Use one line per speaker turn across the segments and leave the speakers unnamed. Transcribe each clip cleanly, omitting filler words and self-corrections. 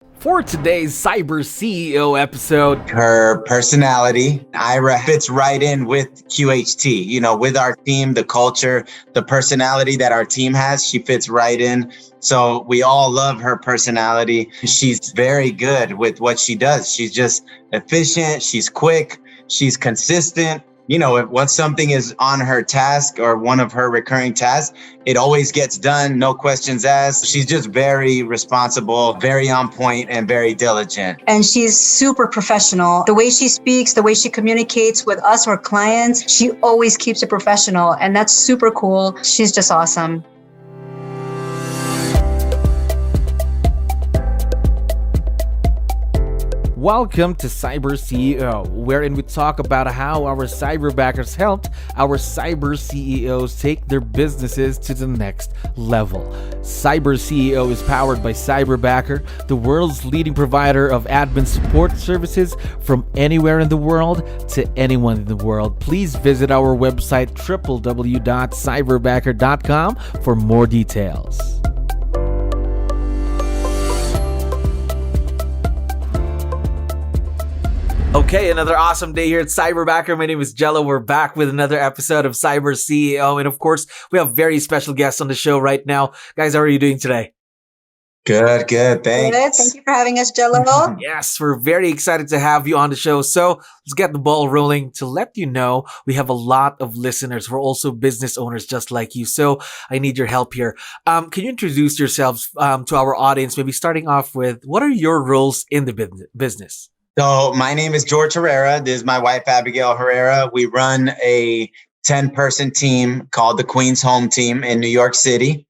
For today's CyberCEO episode,
her personality, Ira, fits right in with QHT, with our team, the culture, the personality that our team has, she fits right in. So we all love her personality. She's very good with what she does. She's just efficient. She's quick. She's consistent. Once something is on her task or one of her recurring tasks, it always gets done, no questions asked. She's just very responsible, very on point, and very diligent.
And she's super professional. The way she speaks, the way she communicates with us or clients, she always keeps it professional. And that's super cool. She's just awesome.
welcome to CyberCEO, wherein we talk about how our cyberbackers helped our cyber CEOs take their businesses to the next level. CyberCEO is powered by Cyberbacker, the world's leading provider of admin support services from anywhere in the world to anyone in the world. Please visit our website www.cyberbacker.com for more details. Okay, another awesome day here at Cyberbacker. My name is Jello. We're back with another episode of CyberCEO. And of course, we have very special guests on the show right now. Guys, how are you doing today?
Good, thanks.
Good. Thank you for having us, Jello.
Yes, we're very excited to have you on the show. So let's get the ball rolling. To let you know, we have a lot of listeners who are also business owners just like you. So I need your help here. Can you introduce yourselves to our audience, maybe starting off with what are your roles in the business?
So my name is George Herrera. This is my wife, Abigail Herrera. We run a 10-person team called the Queen's Home Team in New York City.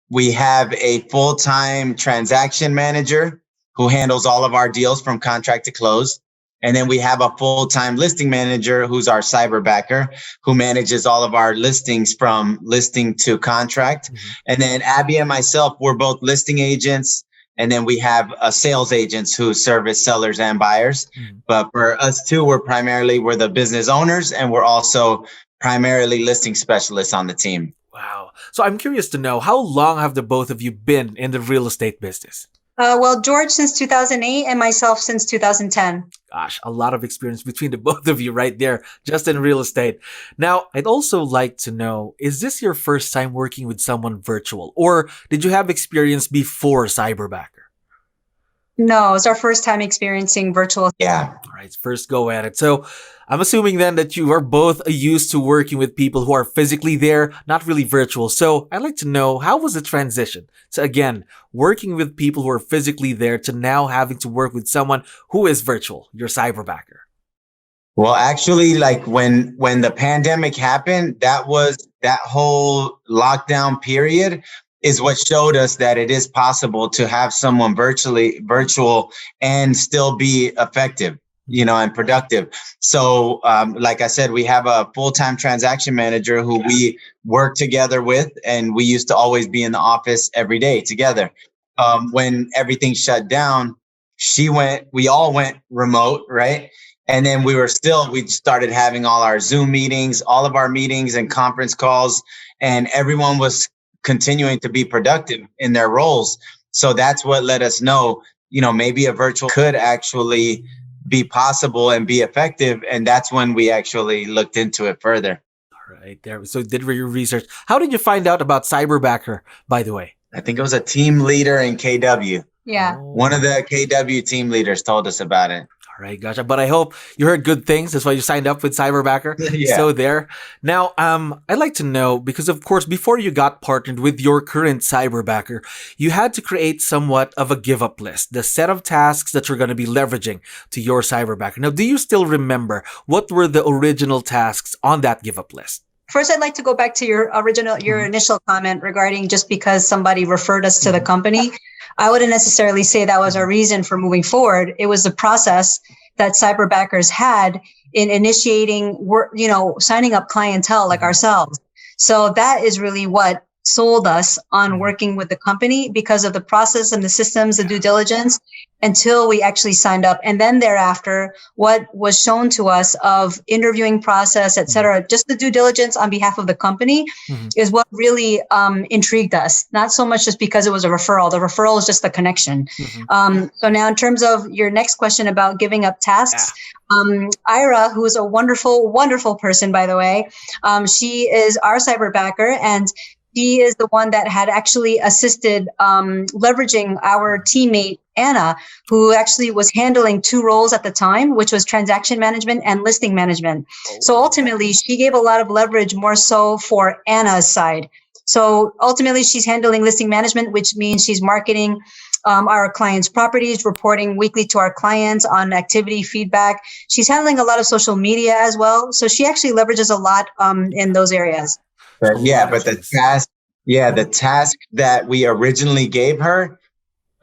We have a full-time transaction manager who handles all of our deals from contract to close. And then we have a full-time listing manager who's our cyberbacker, who manages all of our listings from listing to contract. Mm-hmm. And then Abby and myself, we're both listing agents. And then we have sales agents who service sellers and buyers. Mm-hmm. But for us two, we're the business owners, and we're also primarily listing specialists on the team.
Wow. So I'm curious to know, how long have the both of you been in the real estate business?
Well, George since 2008 and myself since 2010.
Gosh, a lot of experience between the both of you right there, just in real estate. Now, I'd also like to know, is this your first time working with someone virtual, or did you have experience before Cyberbacker?
No, it's our first time experiencing virtual.
Yeah.
All right, first go at it. So I'm assuming then that you are both used to working with people who are physically there, not really virtual. So I'd like to know, how was the transition to, again, working with people who are physically there to now having to work with someone who is virtual, your cyberbacker?
Well, actually, like when the pandemic happened, that whole lockdown period is what showed us that it is possible to have someone virtual and still be effective, and productive. So, like I said, we have a full-time transaction manager who we work together with, and we used to always be in the office every day together. When everything shut down, we all went remote, right? And then we started having all our Zoom meetings, all of our meetings and conference calls, and everyone was continuing to be productive in their roles. So that's what let us know, maybe a virtual could actually be possible and be effective. And that's when we actually looked into it further.
All right, there. So did your research. How did you find out about Cyberbacker, by the way?
I think it was a team leader in KW.
Yeah.
One of the KW team leaders told us about it.
All right, gotcha. But I hope you heard good things. That's why you signed up with Cyberbacker.
Yeah.
So there. Now, I'd like to know, because of course, before you got partnered with your current Cyberbacker, you had to create somewhat of a give-up list, the set of tasks that you're going to be leveraging to your Cyberbacker. Now, do you still remember what were the original tasks on that give-up list?
First, I'd like to go back to your initial comment regarding just because somebody referred us to the company. I wouldn't necessarily say that was our reason for moving forward. It was the process that cyberbackers had in initiating work, signing up clientele like ourselves. So that is really what sold us on working with the company, because of the process and the systems, the due diligence, until we actually signed up. And then thereafter, what was shown to us of interviewing process, et cetera, just the due diligence on behalf of the company is what really intrigued us. Not so much just because it was a referral. The referral is just the connection. So now in terms of your next question about giving up tasks, 𝗙𝗷, who is a wonderful, wonderful person, by the way, she is our cyberbacker, and she is the one that had actually assisted leveraging our teammate, Anna, who actually was handling two roles at the time, which was transaction management and listing management. So ultimately, she gave a lot of leverage more so for Anna's side. So ultimately, she's handling listing management, which means she's marketing our clients' properties, reporting weekly to our clients on activity feedback. She's handling a lot of social media as well. So she actually leverages a lot in those areas.
But the task that we originally gave her,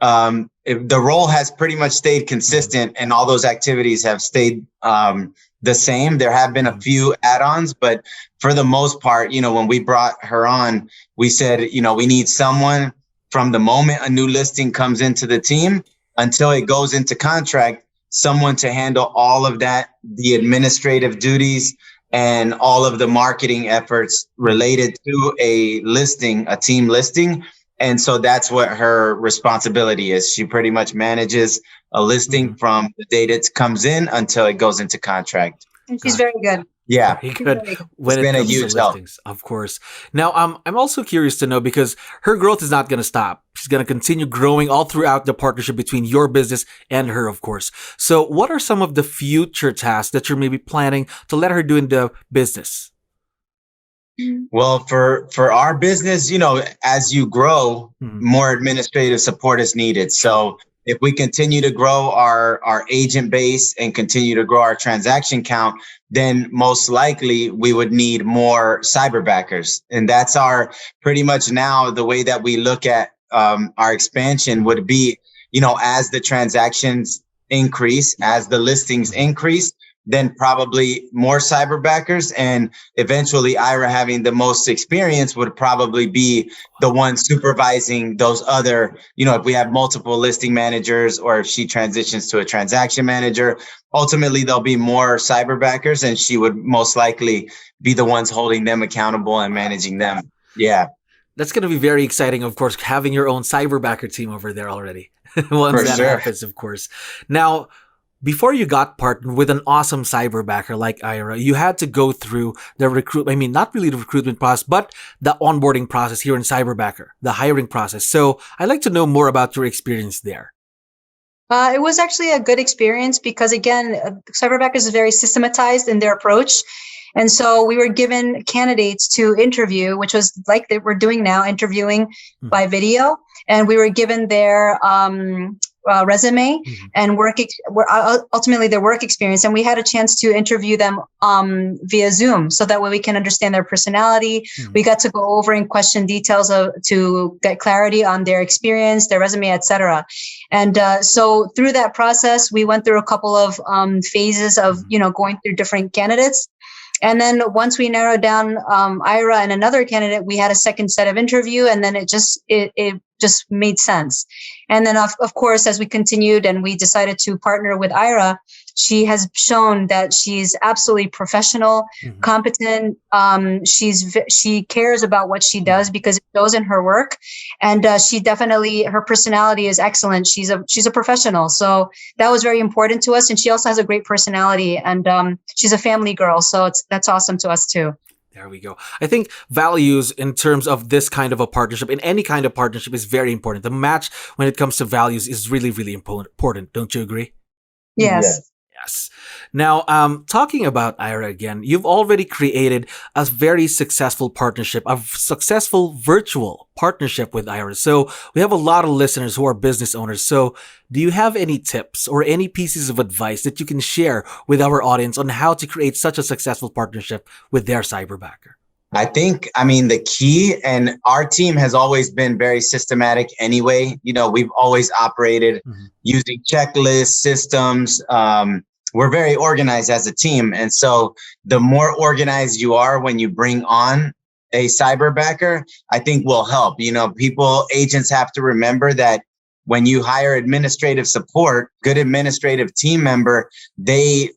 the role has pretty much stayed consistent, and all those activities have stayed the same. There have been a few add-ons, but for the most part, when we brought her on, we said, we need someone from the moment a new listing comes into the team until it goes into contract, someone to handle all of that, the administrative duties and all of the marketing efforts related to a listing, a team listing. And so that's what her responsibility is. She pretty much manages a listing from the date it comes in until it goes into contract.
And she's very good.
Yeah,
Very good. When
it's been
it
a
comes to
huge help.
listings, of course. Now, I'm also curious to know, because her growth is not going to stop. She's going to continue growing all throughout the partnership between your business and her, of course. So what are some of the future tasks that you're maybe planning to let her do in the business?
Well, for our business, as you grow, more administrative support is needed. So if we continue to grow our agent base and continue to grow our transaction count, then most likely we would need more cyberbackers. And that's pretty much now the way that we look at our expansion would be, as the transactions increase, as the listings increase, then probably more cyberbackers, and eventually 𝗙𝗷, having the most experience, would probably be the one supervising those other, if we have multiple listing managers, or if she transitions to a transaction manager, ultimately there'll be more cyberbackers, and she would most likely be the ones holding them accountable and managing them. Yeah.
That's going to be very exciting, of course, having your own cyberbacker team over there already. Once that happens, of course. Now, before you got partnered with an awesome cyberbacker like 𝗙𝗷, you had to go through the not really the recruitment process, but the onboarding process here in Cyberbacker, the hiring process. So I'd like to know more about your experience there.
It was actually a good experience because, again, Cyberbackers is very systematized in their approach. And so we were given candidates to interview, which was like they were doing now, interviewing by video. And we were given their resume and ultimately their work experience. And we had a chance to interview them via Zoom, so that way we can understand their personality. We got to go over and question details to get clarity on their experience, their resume, etc. And so through that process, we went through a couple of phases of, going through different candidates. And then once we narrowed down 𝗙𝗷 and another candidate, we had a second set of interview, and then it just made sense. And then of course, as we continued and we decided to partner with 𝗙𝗷, she has shown that she's absolutely professional, competent. She cares about what she does because it shows in her work, and her personality is excellent. She's a professional, so that was very important to us. And she also has a great personality, and she's a family girl, so that's awesome to us too.
There we go. I think values in terms of this kind of a partnership, in any kind of partnership, is very important. The match when it comes to values is really, really important. Don't you agree?
Yes.
Yes. Now, talking about 𝗙𝗷 again, you've already created a very successful partnership, a successful virtual partnership with 𝗙𝗷. So we have a lot of listeners who are business owners. So do you have any tips or any pieces of advice that you can share with our audience on how to create such a successful partnership with their cyberbacker?
I think, the key, and our team has always been very systematic anyway. We've always operated using checklists, systems. We're very organized as a team. And so the more organized you are when you bring on a cyberbacker, I think will help. Agents have to remember that when you hire administrative support, good administrative team member, they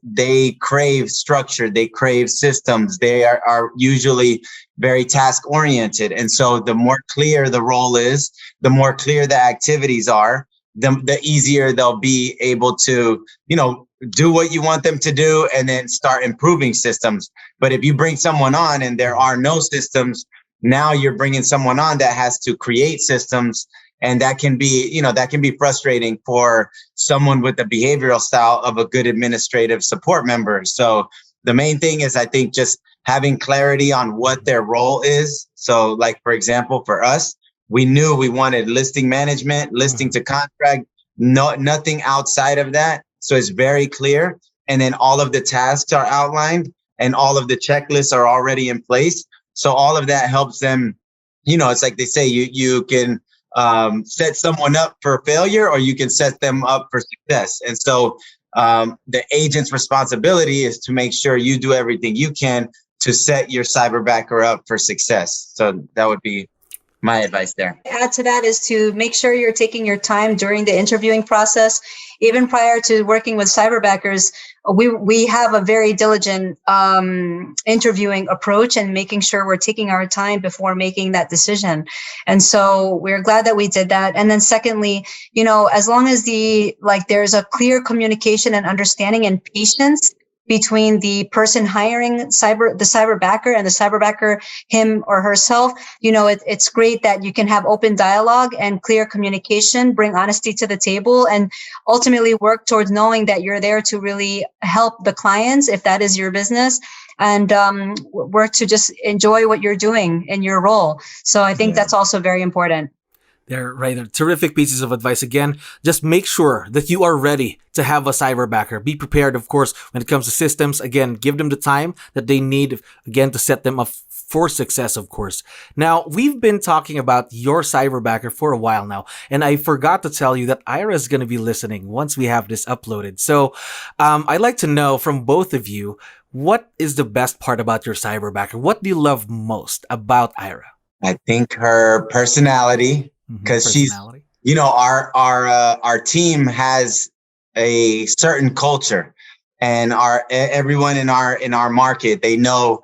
crave structure, they crave systems, they are usually very task oriented. And so the more clear the role is, the more clear the activities are, the easier they'll be able to, do what you want them to do and then start improving systems. But if you bring someone on and there are no systems, now you're bringing someone on that has to create systems. And that can be frustrating for someone with the behavioral style of a good administrative support member. So the main thing is, I think, just having clarity on what their role is. So like, for example, for us, we knew we wanted listing management, listing to contract, nothing outside of that. So it's very clear. And then all of the tasks are outlined and all of the checklists are already in place. So all of that helps them, it's like they say, you can set someone up for failure or you can set them up for success. And so the agent's responsibility is to make sure you do everything you can to set your cyberbacker up for success. So that would be my advice there.
Add to that is to make sure you're taking your time during the interviewing process. Even prior to working with cyberbackers, we have a very diligent interviewing approach and making sure we're taking our time before making that decision. And so we're glad that we did that. And then secondly, as long as there's a clear communication and understanding and patience between the person hiring the cyberbacker and the cyberbacker, him or herself, it's great that you can have open dialogue and clear communication, bring honesty to the table, and ultimately work towards knowing that you're there to really help the clients, if that is your business, and work to just enjoy what you're doing in your role. So I think that's also very important.
They're right. Terrific pieces of advice. Again, just make sure that you are ready to have a cyberbacker. Be prepared, of course, when it comes to systems. Again, give them the time that they need, again, to set them up for success, of course. Now, we've been talking about your cyberbacker for a while now, and I forgot to tell you that Ira is going to be listening once we have this uploaded. So I'd like to know from both of you, what is the best part about your cyberbacker? What do you love most about Ira?
I think her personality. Because she's, our team has a certain culture, and everyone in our market, they know,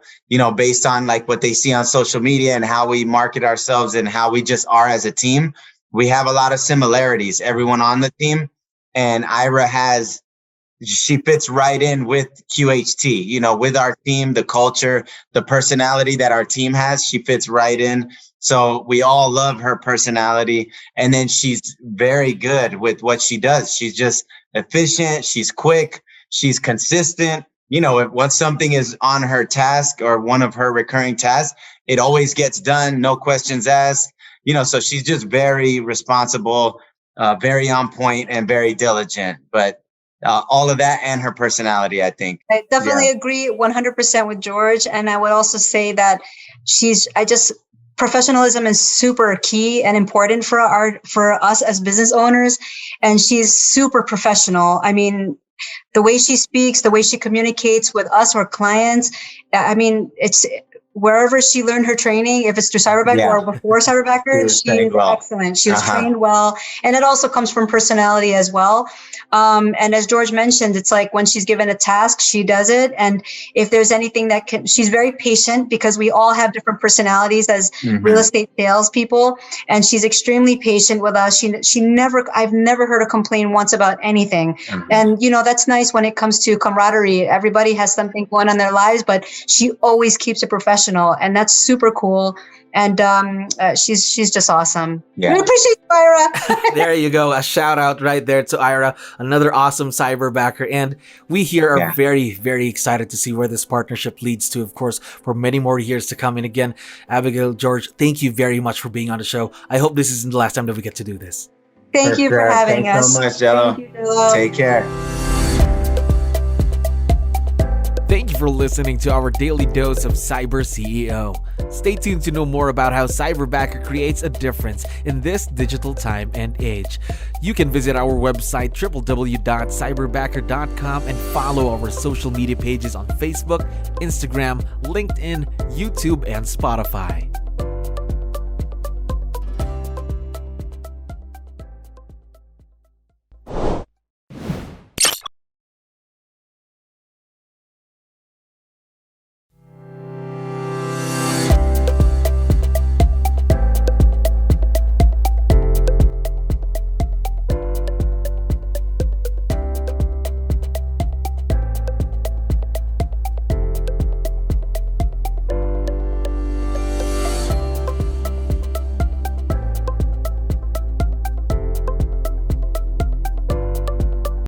based on like what they see on social media and how we market ourselves and how we just are as a team, we have a lot of similarities, everyone on the team. And Ira she fits right in with QHT, with our team, the culture, the personality that our team has, she fits right in. So we all love her personality. And then she's very good with what she does. She's just efficient. She's quick. She's consistent. Once something is on her task or one of her recurring tasks, it always gets done. No questions asked. So she's just very responsible, very on point and very diligent. But all of that and her personality, I think.
I definitely agree 100% with George. And I would also say that professionalism is super key and important for us as business owners. And she's super professional. I mean, the way she speaks, the way she communicates with us or clients, it's wherever she learned her training, if it's through Cyberbacker or before Cyberbacker, she's excellent. She was trained well. And it also comes from personality as well. And as George mentioned, it's like when she's given a task, she does it. And if there's anything she's very patient, because we all have different personalities as real estate salespeople. And she's extremely patient with us. I've never heard her complain once about anything. And, that's nice when it comes to camaraderie. Everybody has something going on in their lives, but she always keeps it professional. And that's super cool. And she's just awesome. Yeah. We appreciate you, Ira.
There you go. A shout out right there to Ira, another awesome cyberbacker. And we here are very, very excited to see where this partnership leads to, of course, for many more years to come. And again, Abigail, George, thank you very much for being on the show. I hope this isn't the last time that we get to do this.
Thank you for having us.
Thanks so much, Jello. Take care.
Thank you for listening to our daily dose of CyberCEO. Stay tuned to know more about how Cyberbacker creates a difference in this digital time and age. You can visit our website www.cyberbacker.com and follow our social media pages on Facebook, Instagram, LinkedIn, YouTube, and Spotify.